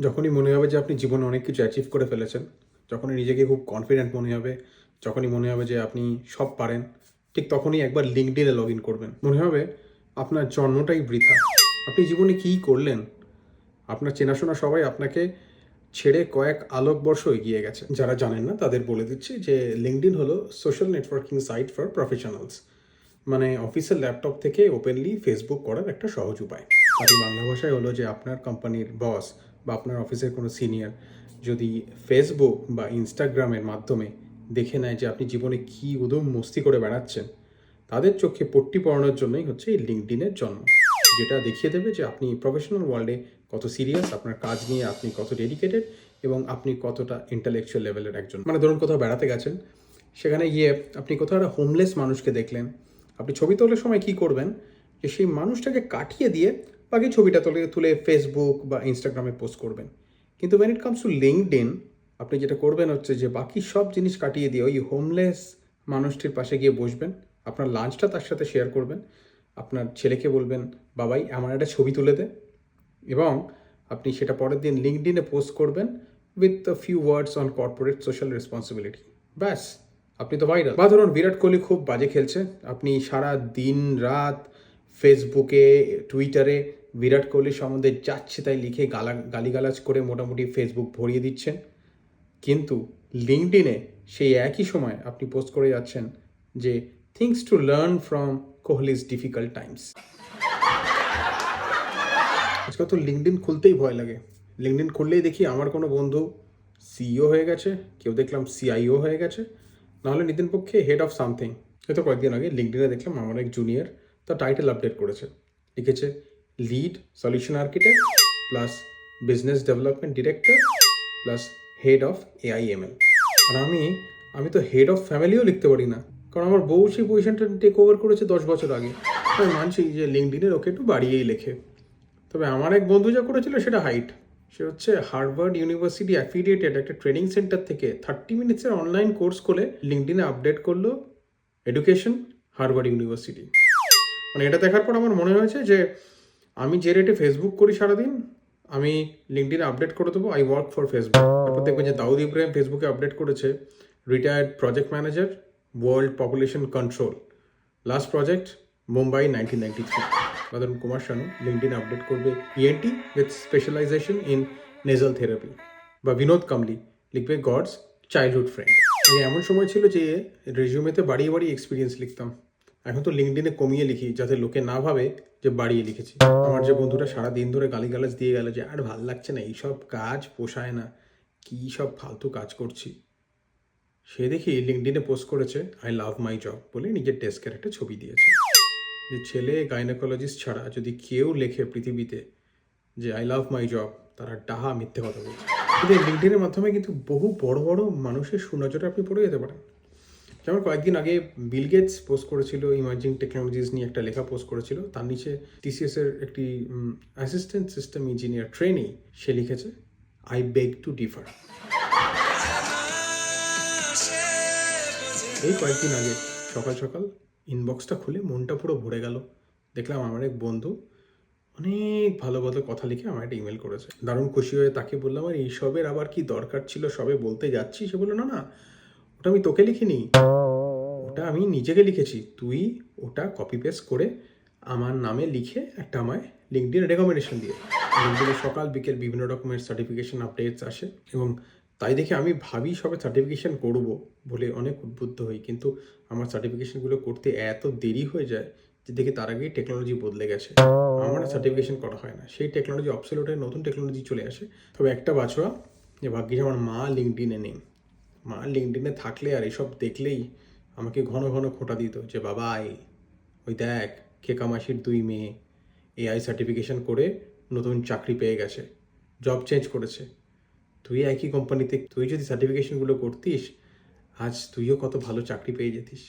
যখনই মনে হবে যে আপনি জীবনে অনেক কিছু অ্যাচিভ করে ফেলেছেন, যখনই নিজেকে খুব কনফিডেন্ট মনে হবে, যখনই মনে হবে যে আপনি সব পারেন, ঠিক তখনই একবার লিঙ্কডইনে লগ ইন করবেন। মনে হবে আপনার জন্মটাই বৃথা। আপনি জীবনে কী করলেন? আপনার চেনাশোনা সবাই আপনাকে ছেড়ে কয়েক আলোকবর্ষ এগিয়ে গেছে। যারা জানেন না তাদের বলে দিচ্ছি যে লিঙ্কডইন হলো social networking site for professionals. মানে অফিসের ল্যাপটপ থেকে ওপেনলি ফেসবুক করার একটা সহজ উপায়। তারই বাংলা ভাষায় হলো যে আপনার কোম্পানির বস বা আপনার অফিসের কোনো সিনিয়র যদি ফেসবুক বা ইনস্টাগ্রামের মাধ্যমে দেখে নেয় যে আপনি জীবনে কী উদম মস্তি করে বেড়াচ্ছেন, তাদের চোখে পট্টি পড়ানোর জন্যই হচ্ছে এই লিঙ্কডইনের জন্ম, যেটা দেখিয়ে দেবে যে আপনি প্রফেশনাল ওয়ার্ল্ডে কত সিরিয়াস, আপনার কাজ নিয়ে আপনি কত ডেডিকেটেড এবং আপনি কতটা ইন্টেলেকচুয়াল লেভেলের একজন। মানে ধরুন কোথাও বেড়াতে গেছেন, সেখানে গিয়ে আপনি কোথাও একটা হোমলেস মানুষকে দেখলেন, আপনি ছবি তোলার সময় কী করবেন যে সেই মানুষটাকে কাটিয়ে দিয়ে বাকি ছবিটা তুলে ফেসবুক বা ইনস্টাগ্রামে পোস্ট করবেন। কিন্তু when it comes to LinkedIn, আপনি যেটা করবেন হচ্ছে যে বাকি সব জিনিস কাটিয়ে দিয়ে ওই হোমলেস মানুষটির পাশে গিয়ে বসবেন, আপনার লাঞ্চটা তার সাথে শেয়ার করবেন, আপনার ছেলেকে বলবেন বাবাই আমার একটা ছবি তুলে দে, এবং আপনি সেটা পরের দিন লিঙ্কডইনে পোস্ট করবেন with a few words on corporate social responsibility. ব্যাস, আপনি তো ভাইরাল। বা ধরুন বিরাট কোহলি খুব বাজে খেলছে, আপনি সারা দিন রাত ফেসবুকে টুইটারে বিরাট কোহলির সম্বন্ধে যাচ্ছে তাই লিখে গালিগালাজ করে মোটামুটি ফেসবুক ভরিয়ে দিচ্ছেন, কিন্তু লিঙ্কডইনে সেই একই সময় আপনি পোস্ট করে যাচ্ছেন যে things to learn from Kohli's difficult times. আজকাল তো লিঙ্কডইন খুলতেই ভয় লাগে। লিঙ্কডইন খুললেই দেখি আমার কোনো বন্ধু সিইও হয়ে গেছে, কেউ দেখলাম সিআইও হয়ে গেছে, নাহলে নিতিন পক্ষে হেড অফ সামথিং। হয়তো কয়েকদিন আগে লিঙ্কডইনে দেখলাম আমার এক জুনিয়র তার টাইটেল আপডেট করেছে, লিখেছে lead solution architect plus business development director plus head of AIML. আর আমি তো হেড অফ ফ্যামিলিও লিখতে পারি না, কারণ আমার বউ সেই পজিশনটা টেক ওভার করেছে 10 বছর আগে। আমি মানছি যে লিঙ্কডইনের ওকে একটু বাড়িয়েই লেখে, তবে আমার এক বন্ধু যা করেছিল সেটা হাইট। সে হচ্ছে হার্ভার্ড ইউনিভার্সিটি অ্যাফিলিয়েটেড একটা ট্রেনিং সেন্টার থেকে 30 মিনিটসের অনলাইন কোর্স করে লিঙ্কডইনে আপডেট করলো এডুকেশন হার্ভার্ড ইউনিভার্সিটি। মানে এটা দেখার পর আমার মনে হয়েছে যে আমি যে রেটে ফেসবুক করি সারাদিন, আমি লিঙ্কডইনে আপডেট করে দেবো আই ওয়ার্ক ফর ফেসবুক। তারপর দেখবেন যে দাউদ ইব্রাহিম ফেসবুকে আপডেট করেছে retired project manager, world population control, last project Mumbai 1993। বা ধরুন কুমার শানু লিঙ্কডইনে আপডেট করবে ENT with specialization in nasal therapy. বা বিনোদ কামলি লিখবে গডস চাইল্ডহুড ফ্রেন্ড। আগে এমন সময় ছিল যে রেজিউমেতে বাড়িয়ে বাড়িয়ে এক্সপিরিয়েন্স লিখতাম, এখন তো লিঙ্কডইনে কমিয়ে লিখি যাতে লোকে না ভাবে যে বাড়িয়ে লিখেছি। আমার যে বন্ধুরা সারা দিন ধরে গালিগালাজ দিয়ে গেল যে আর ভাল লাগছে না, এইসব কাজ পোষায় না, কী সব ফালতু কাজ করছি, সে দেখি লিঙ্কডইনে পোস্ট করেছে আই লাভ মাই জব বলে নিজের ডেস্কের একটা ছবি দিয়েছে। যে ছেলে গাইনোকোলজিস্ট ছাড়া যদি কেউ লেখে পৃথিবীতে যে আই লাভ মাই জব, তারা ডাহা মিথ্যে কথা বলছে। কিন্তু এই লিঙ্কডইনের মাধ্যমে কিন্তু বহু বড় বড় মানুষের সুনজরে আপনি পড়ে যেতে পারেন। যেমন কয়েকদিন আগে বিল গেটস পোস্ট করেছিল ইমার্জিং টেকনোলজিস নিয়ে একটা লেখা পোস্ট করেছিল, তার নিচে টিসিএস এর একটি অ্যাসিস্ট্যান্ট সিস্টেম ইঞ্জিনিয়ার ট্রেনি, সে লিখেছে আই বেগ টু ডিফার। এই কয়েকদিন আগে সকাল সকাল ইনবক্সটা খুলে মনটা পুরো ভরে গেল, দেখলাম আমার এক বন্ধু অনেক ভালো ভালো কথা লিখে আমার একটা ইমেল করেছে। দারুণ খুশি হয়ে তাকে বললাম আর এইসবের আবার কি দরকার ছিল, সবে বলতে যাচ্ছি। সে বললো না না, ওটা আমি তোকে লিখিনি, ওটা আমি নিজেকে লিখেছি, তুই ওটা কপি পেস্ট করে আমার নামে লিখে একটা আমায় লিঙ্কডইন রেকমেন্ডেশন দিয়ে। লিঙ্কডইনে সকাল বিকেল বিভিন্ন রকমের সার্টিফিকেশন আপডেটস আসে, এবং তাই দেখে আমি ভাবি সবে সার্টিফিকেশন করব বলে অনেক উদ্বুদ্ধ হই, কিন্তু আমার সার্টিফিকেশনগুলো করতে এত দেরি হয়ে যায় যে দেখি তার আগেই টেকনোলজি বদলে গেছে, আমার সার্টিফিকেশন করা হয় না, সেই টেকনোলজি অবসলিউট হয়ে নতুন টেকনোলজি চলে আসে। তবে একটা বাঁচোয়া যে ভাগ্যিস আমার মা লিঙ্কডইনে নেই। মা লিঙ্কডইনে থাকলে আর এসব দেখলেই আমাকে ঘন ঘন খোঁটা দিত যে বাবা ওই দেখ খেকা মাসির 2 মেয়ে এআই সার্টিফিকেশন করে নতুন চাকরি পেয়ে গেছে, জব চেঞ্জ করেছে, তুই একই কোম্পানিতে তুই যদি সার্টিফিকেশনগুলো করতিস আজ তুইও কত ভালো চাকরি পেয়ে যেতিস।